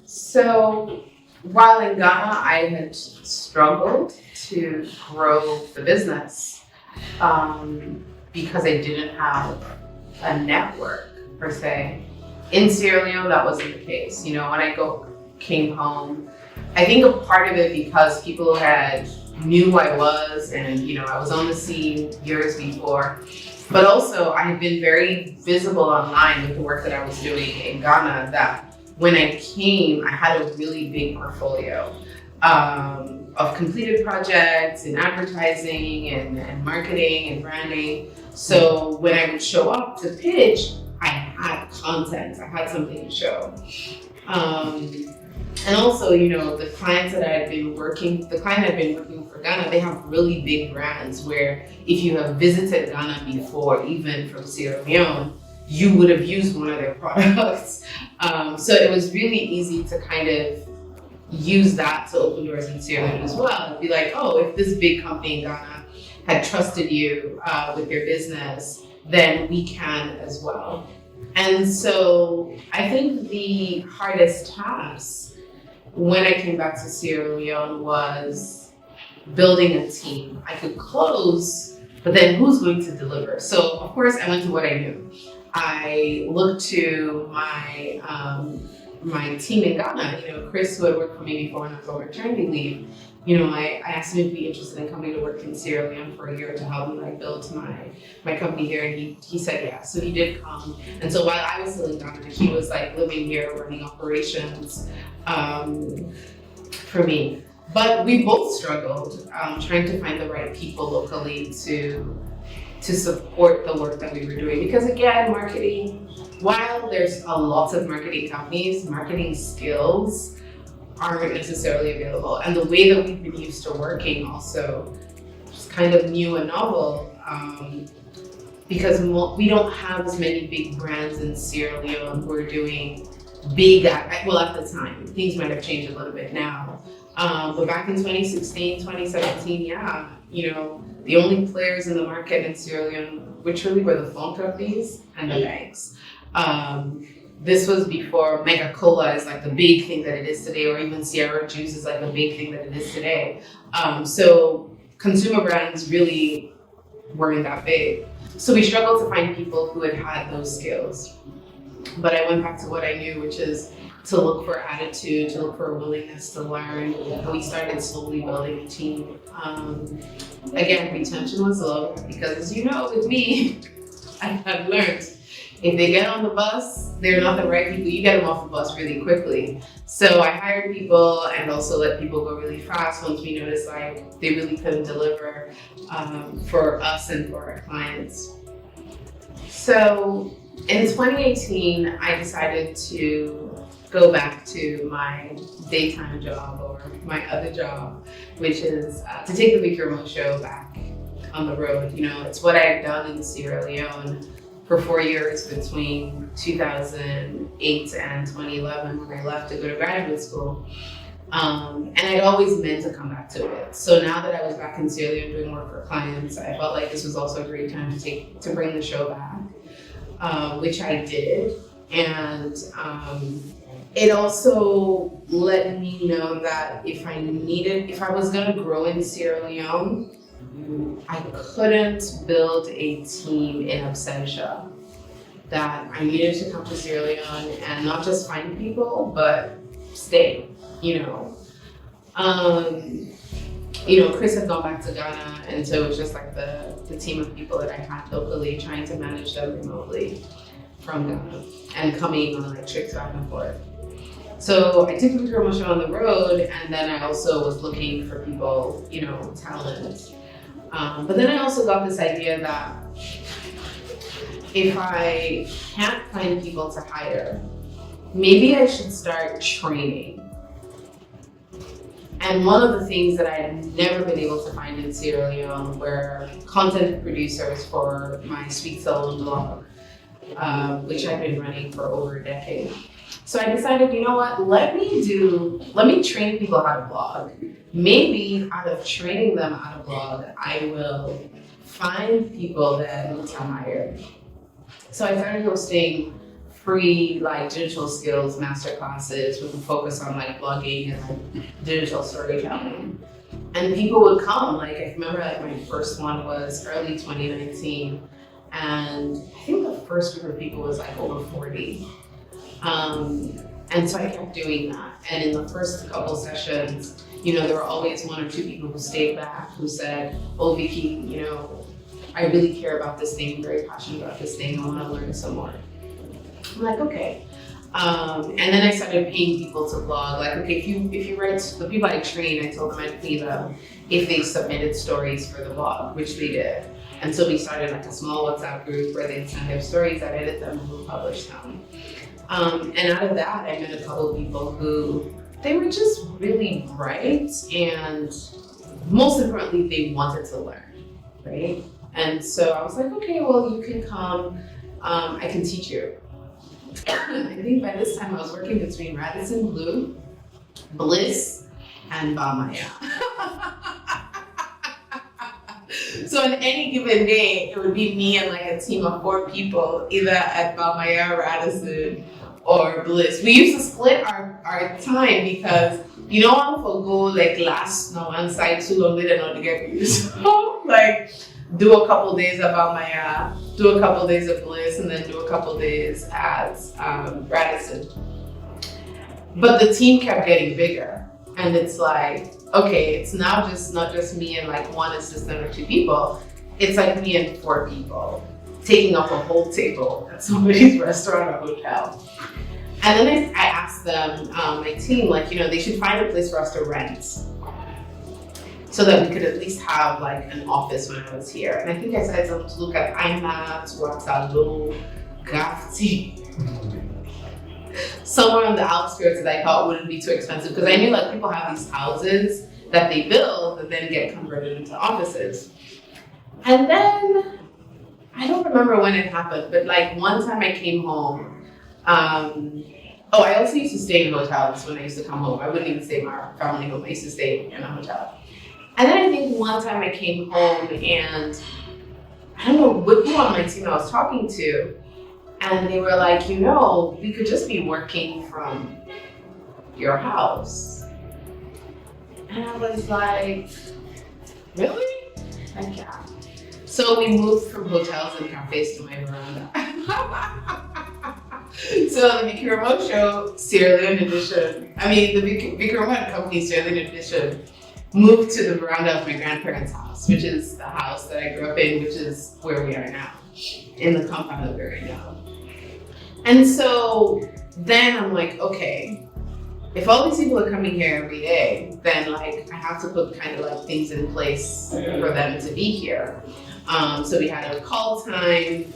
So while in Ghana, I had struggled to grow the business because I didn't have a network per se. In Sierra Leone, that wasn't the case. When I came home, I think a part of it because people had knew who I was, and I was on the scene years before. But also, I had been very visible online with the work that I was doing in Ghana. That when I came, I had a really big portfolio of completed projects in advertising and marketing and branding. So when I would show up to pitch, I had content. I had something to show. And also, the clients that the client I'd been working for Ghana, they have really big brands where if you have visited Ghana before, even from Sierra Leone, you would have used one of their products. So it was really easy to kind of use that to open doors in Sierra Leone as well. It'd be like, oh, if this big company in Ghana had trusted you with their business, then we can as well. And so I think the hardest task when I came back to Sierra Leone was building a team. I could close, but then who's going to deliver? So of course I went to what I knew. I looked to my team in Ghana, Chris, who had worked for me before when I was on maternity leave. I asked him if he'd be interested in coming to work in Sierra Leone for a year to help me build my company here, and he said yes. So he did come, and so while I was still in Ghana, he was living here, running operations for me. But we both struggled trying to find the right people locally to support the work that we were doing, because again, marketing, while there's a lot of marketing companies, marketing skills aren't necessarily available. And the way that we've been used to working also is kind of new and novel, because we don't have as many big brands in Sierra Leone who are doing big, well, at the time, things might have changed a little bit now. But back in 2016, 2017, the only players in the market in Sierra Leone literally were the phone companies and the banks. This was before Mega Cola is the big thing that it is today, or even Sierra Juice is the big thing that it is today. So consumer brands really weren't that big. So we struggled to find people who had those skills. But I went back to what I knew, which is to look for attitude, to look for a willingness to learn. And we started slowly building a team. Again, retention was low because, as you know, with me, I have learned if they get on the bus, they're not the right people. You get them off the bus really quickly. So I hired people and also let people go really fast once we noticed they really couldn't deliver for us and for our clients. So in 2018, I decided to go back to my daytime job, or my other job, which is to take the Big Remote Show back on the road. It's what I had done in Sierra Leone for 4 years between 2008 and 2011 when I left to go to graduate school. And I'd always meant to come back to it. So now that I was back in Sierra Leone doing work for clients, I felt like this was also a great time to bring the show back, which I did. And it also let me know that if I was gonna grow in Sierra Leone, I couldn't build a team in absentia. That I needed to come to Sierra Leone and not just find people, but stay. Chris had gone back to Ghana, and so it was just the team of people that I had locally, trying to manage them remotely from Ghana and coming on trips back and forth. So I took the promotion on the road, and then I also was looking for people, talent. But then I also got this idea that if I can't find people to hire, maybe I should start training. And one of the things that I had never been able to find in Sierra Leone were content producers for my Speak Sell blog, which I've been running for over a decade. So I decided, let me train people how to blog. Maybe out of training them how to blog, I will find people that I need to hire. So I started hosting free like digital skills masterclasses with a focus on like blogging and like digital storytelling. And people would come. Like I remember like my first one was early 2019, and I think the first group of people was like over 40. And so I kept doing that. And in the first couple sessions, you know, there were always one or two people who stayed back who said, "Oh, Vicky, you know, I really care about this thing, I'm very passionate about this thing, I want to learn some more." I'm like, okay. And then I started paying people to blog. Like, okay, if you write, the people I train, I told them I'd pay them if they submitted stories for the blog, which they did. And so we started like a small WhatsApp group where they'd send their stories, I'd edit them, and we'll publish them. And out of that, I met a couple of people who, they were just really bright, and most importantly, they wanted to learn, right? And so I was like, okay, well, you can come, I can teach you. I think by this time I was working between Radisson Blu, Bliss, and Bamaya. So on any given day, it would be me and like a team of 4 people, either at Bamaya, Radisson, or Bliss. We used to split our time because you know how for go like last no one side too long, they don't get used. So like do a couple days at Bamaya, do a couple days at Bliss, and then do a couple days at Radisson. But the team kept getting bigger, and it's like, okay, it's now just not just me and like one assistant or 2 people. It's like me and 4 people taking up a whole table at somebody's restaurant or hotel. And then I asked them, my team, like, you know, they should find a place for us to rent so that we could at least have like an office when I was here. And I think I said to them to look at IMAT, Waterloo, Gafti, somewhere on the outskirts that I thought wouldn't be too expensive, because I knew like people have these houses that they build that then get converted into offices. And then, I don't remember when it happened, but like one time I came home, I also used to stay in hotels when I used to come home. I wouldn't even stay in my family home, I used to stay in a hotel. And then I think one time I came home and I don't know who on my team I was talking to, and they were like, you know, we could just be working from your house. And I was like, really? Like, yeah. So we moved from hotels and cafes to my veranda. So the Vicky Remote Show, Sierra Leone edition, the Vicky Remote Company Sierra Leone edition, moved to the veranda of my grandparents' house, which is the house that I grew up in, which is where we are now, in the compound that we're in now. And so then I'm like, okay, if all these people are coming here every day, then like I have to put kind of like things in place for them to be here. So we had a call time.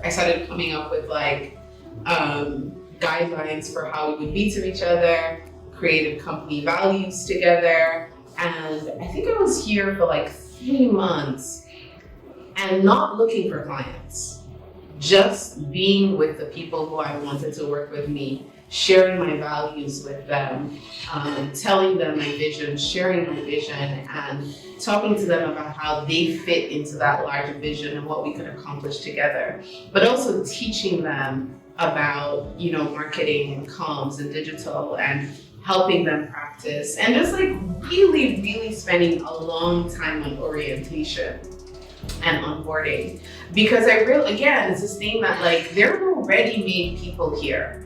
I started coming up with like guidelines for how we would be to each other, created company values together. And I think I was here for like 3 months and not looking for clients, just being with the people who I wanted to work with me, sharing my values with them, telling them my vision, sharing my vision, and talking to them about how they fit into that larger vision and what we could accomplish together. But also teaching them about, you know, marketing and comms and digital, and helping them practice, and just like really, really spending a long time on orientation and onboarding. Because again, it's this thing that like there are already made people here.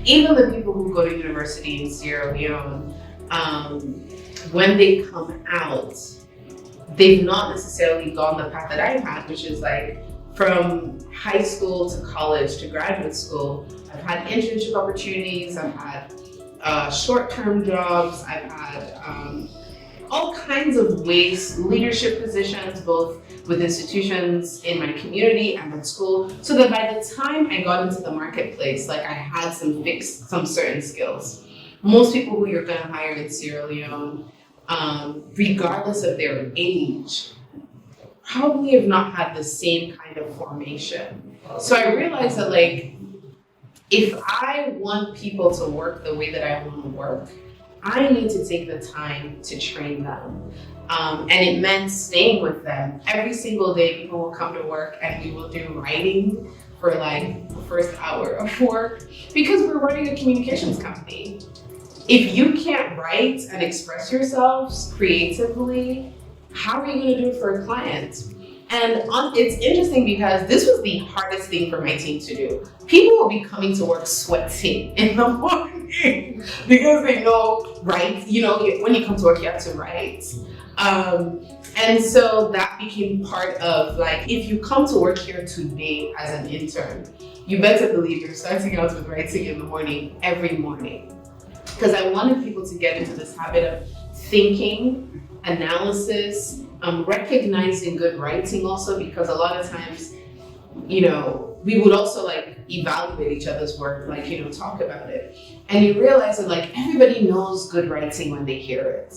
Even the people who go to university in Sierra Leone, when they come out, they've not necessarily gone the path that I've had, which is like from high school to college to graduate school. I've had internship opportunities, I've had short-term jobs, I've had all kinds of ways, leadership positions, both with institutions in my community and at school, so that by the time I got into the marketplace, like I had some certain skills. Most people who you're gonna hire in Sierra Leone, regardless of their age, probably have not had the same kind of formation. So I realized that like, if I want people to work the way that I want to work, I need to take the time to train them. And it meant staying with them. Every single day, people will come to work and we will do writing for like the first hour of work because we're running a communications company. If you can't write and express yourselves creatively, how are you going to do it for a client? And it's interesting because this was the hardest thing for my team to do. People will be coming to work sweating in the morning because they know, right? You know, when you come to work, you have to write. And so that became part of like, if you come to work here today as an intern, you better believe you're starting out with writing in the morning, every morning. Because I wanted people to get into this habit of thinking, analysis, recognizing good writing also, because a lot of times, you know, we would also like evaluate each other's work, like, you know, talk about it. And you realize that like everybody knows good writing when they hear it.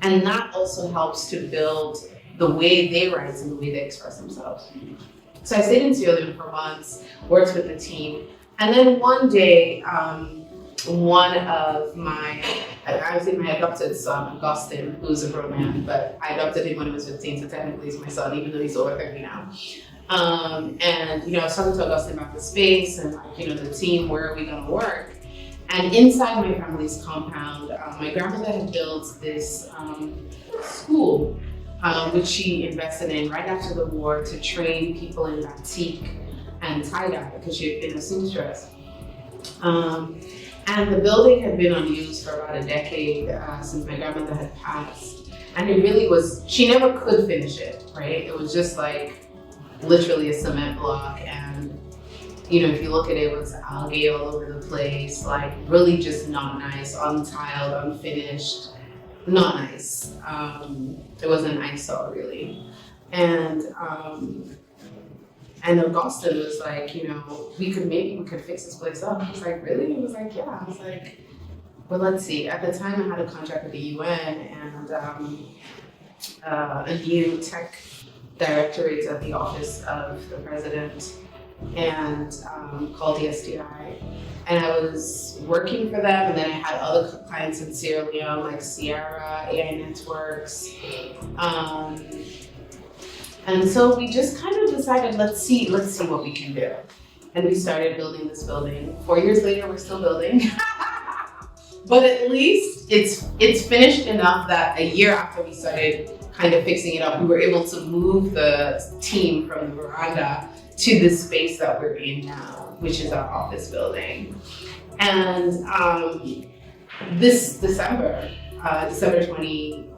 And that also helps to build the way they write and the way they express themselves. So I stayed in Sierra Leone for months, worked with the team. And then one day, one of my adopted son, Augustine, who's a grown man, but I adopted him when he was 15, so technically he's my son, even though he's over 30 now. And, you know, I was talking to Augustine about the space and, like, you know, the team, where are we gonna work? And inside my family's compound, my grandmother had built this school, which she invested in right after the war to train people in batik and tie-dye, because she had been a seamstress. And the building had been unused for about a decade since my grandmother had passed. And it really was, she never could finish it, right? It was just like literally a cement block. And, you know, if you look at it, it was algae all over the place, like really just not nice, untiled, unfinished, not nice. It was an eyesore really. And Augustine was like, you know, maybe we could fix this place up. I was like, really? He was like, yeah. I was like, well, let's see. At the time, I had a contract with the UN and a new tech directorate at the office of the president, and called the SDI. And I was working for them, and then I had other clients in Sierra Leone, like Sierra, AI Networks. And so we just kind of decided, let's see what we can do. And we started building this building. 4 years later, we're still building. But at least it's finished enough that a year after we started kind of fixing it up, we were able to move the team from the veranda to the space that we're in now, which is our office building. And this December 2020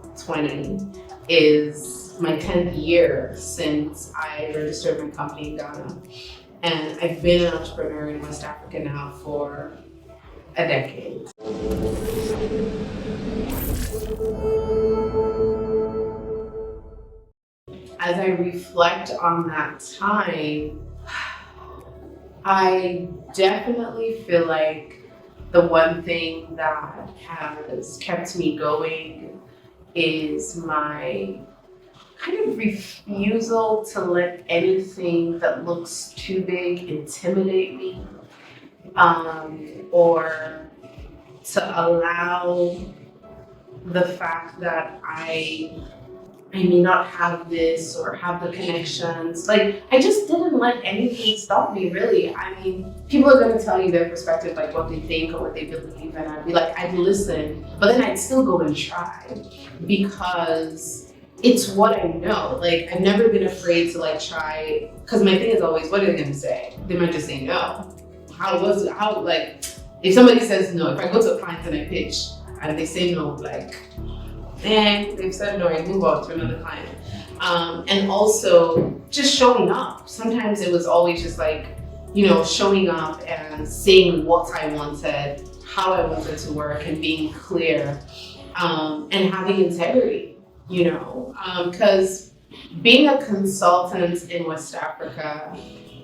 is my 10th year since I registered my company in Ghana. And I've been an entrepreneur in West Africa now for a decade. As I reflect on that time, I definitely feel like the one thing that has kept me going is my kind of refusal to let anything that looks too big intimidate me, or to allow the fact that I may not have this or have the connections. Like, I just didn't let anything stop me, really. I mean, people are gonna tell you their perspective, like what they think or what they believe, and I'd be like, I'd listen, but then I'd still go and try, because it's what I know. Like, I've never been afraid to like try, because my thing is always, what are they gonna say? They might just say no. Like, if somebody says no, if I go to a client and I pitch and they say no, like, they've said no, I move on to another client. And also just showing up. Sometimes it was always just like, you know, showing up and saying what I wanted, how I wanted to work, and being clear, and having integrity, you know, because being a consultant in West Africa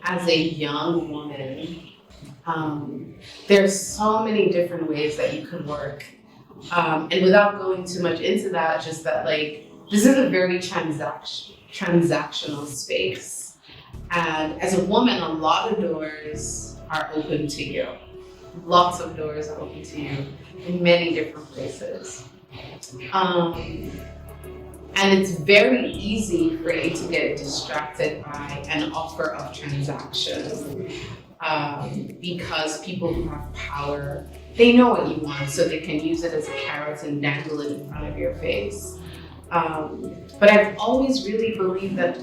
as a young woman, there's so many different ways that you can work. And without going too much into that, just that like, this is a very transactional space. And as a woman, a lot of doors are open to you. Lots of doors are open to you in many different places. And it's very easy for you to get distracted by an offer of transaction, because people who have power, they know what you want, so they can use it as a carrot and dangle it in front of your face. But I've always really believed that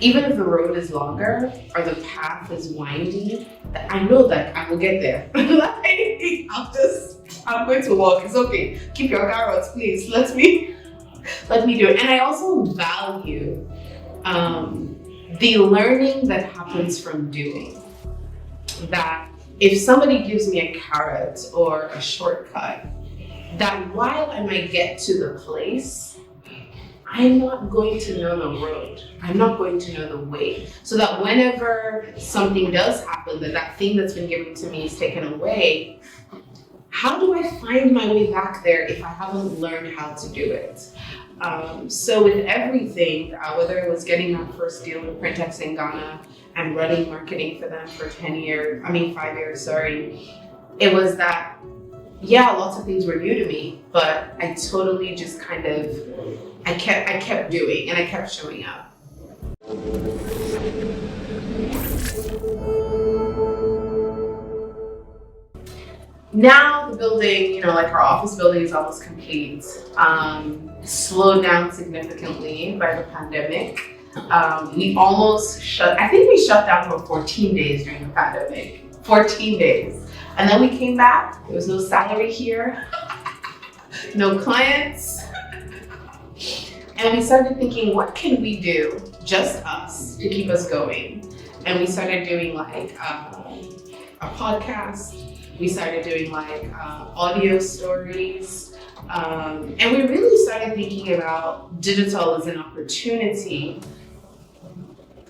even if the road is longer or the path is windy, that I know that I will get there. I'm going to walk. It's okay. Keep your carrots, please. Let me do it. And I also value the learning that happens from doing. That if somebody gives me a carrot or a shortcut, that while I might get to the place, I'm not going to know the road. I'm not going to know the way. So that whenever something does happen, that thing that's been given to me is taken away, how do I find my way back there if I haven't learned how to do it? So with everything, whether it was getting that first deal with Printex in Ghana and running marketing for them for 5 years, it was that, yeah, lots of things were new to me, but I totally just kind of, I kept doing and I kept showing up. Now the building, like our office building is almost complete. Slowed down significantly by the pandemic. We almost shut down for 14 days during the pandemic. 14 days. And then we came back. There was no salary here, no clients. And we started thinking, what can we do, just us, to keep us going? And we started doing like a podcast. We started doing like audio stories. And we really started thinking about digital as an opportunity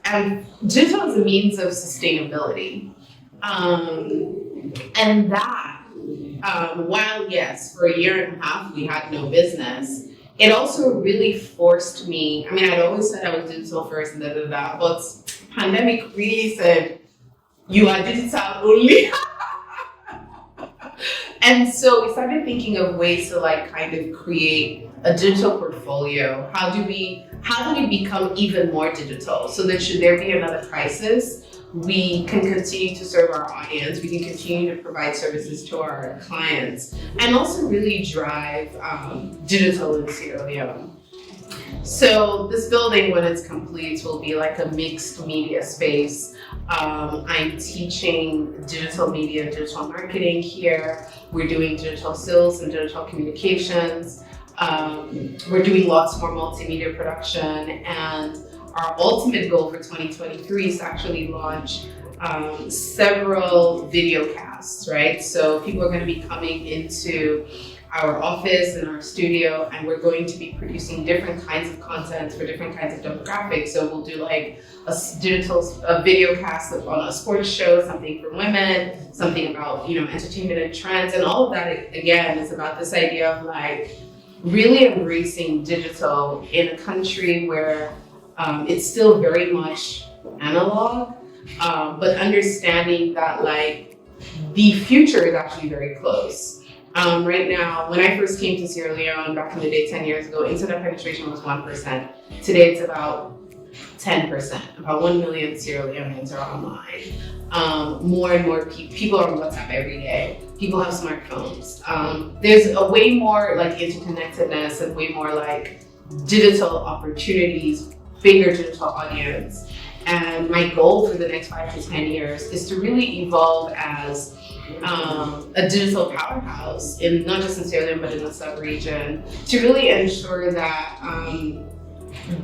and digital as a means of sustainability. And that, while yes, for 1.5 years we had no business, it also really forced me. I mean, I'd always said I was digital first and but pandemic really said, you are digital only. And so we started thinking of ways to like kind of create a digital portfolio. How do we become even more digital so that should there be another crisis, we can continue to serve our audience, we can continue to provide services to our clients, and also really drive digital in Sierra Leone. So this building, when it's complete, will be like a mixed media space. I'm teaching digital media, digital marketing here. We're doing digital sales and digital communications. We're doing lots more multimedia production, and our ultimate goal for 2023 is to actually launch several video casts, right? So people are going to be coming into our office and our studio, and we're going to be producing different kinds of content for different kinds of demographics. So we'll do like a video cast on a sports show, something for women, something about entertainment and trends, and all of that again is about this idea of like really embracing digital in a country where it's still very much analog, but understanding that like the future is actually very close. Right now, when I first came to Sierra Leone back in the day 10 years ago, internet penetration was 1%. Today it's about 10%. About 1 million Sierra Leoneans are online. More and more people are on WhatsApp every day. People have smartphones. There's a way more like interconnectedness and way more like digital opportunities, bigger digital audience. And my goal for the next 5 to 10 years is to really evolve as a digital powerhouse, in not just in Sierra Leone but in the sub-region, to really ensure that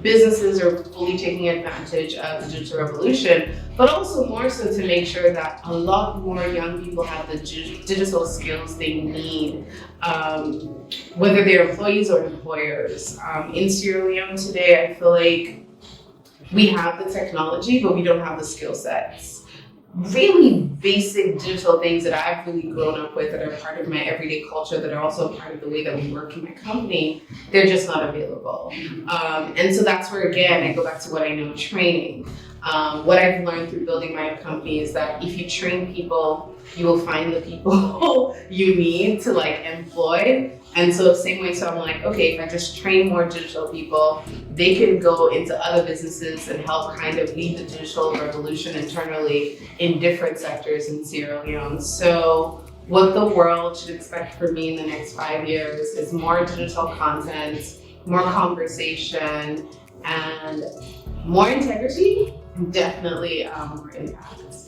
businesses are fully taking advantage of the digital revolution, but also more so to make sure that a lot more young people have the digital skills they need, whether they're employees or employers. In Sierra Leone today, I feel like we have the technology, but we don't have the skill sets. Really basic digital things that I've really grown up with, that are part of my everyday culture, that are also part of the way that we work in my company, they're just not available. And so that's where, again, I go back to what I know, training. What I've learned through building my company is that if you train people, you will find the people you need to like employ. And so same way, so I'm like, okay, if I just train more digital people, they can go into other businesses and help kind of lead the digital revolution internally in different sectors in Sierra Leone. So what the world should expect from me in the next 5 years is more digital content, more conversation, and more integrity, and definitely more impact.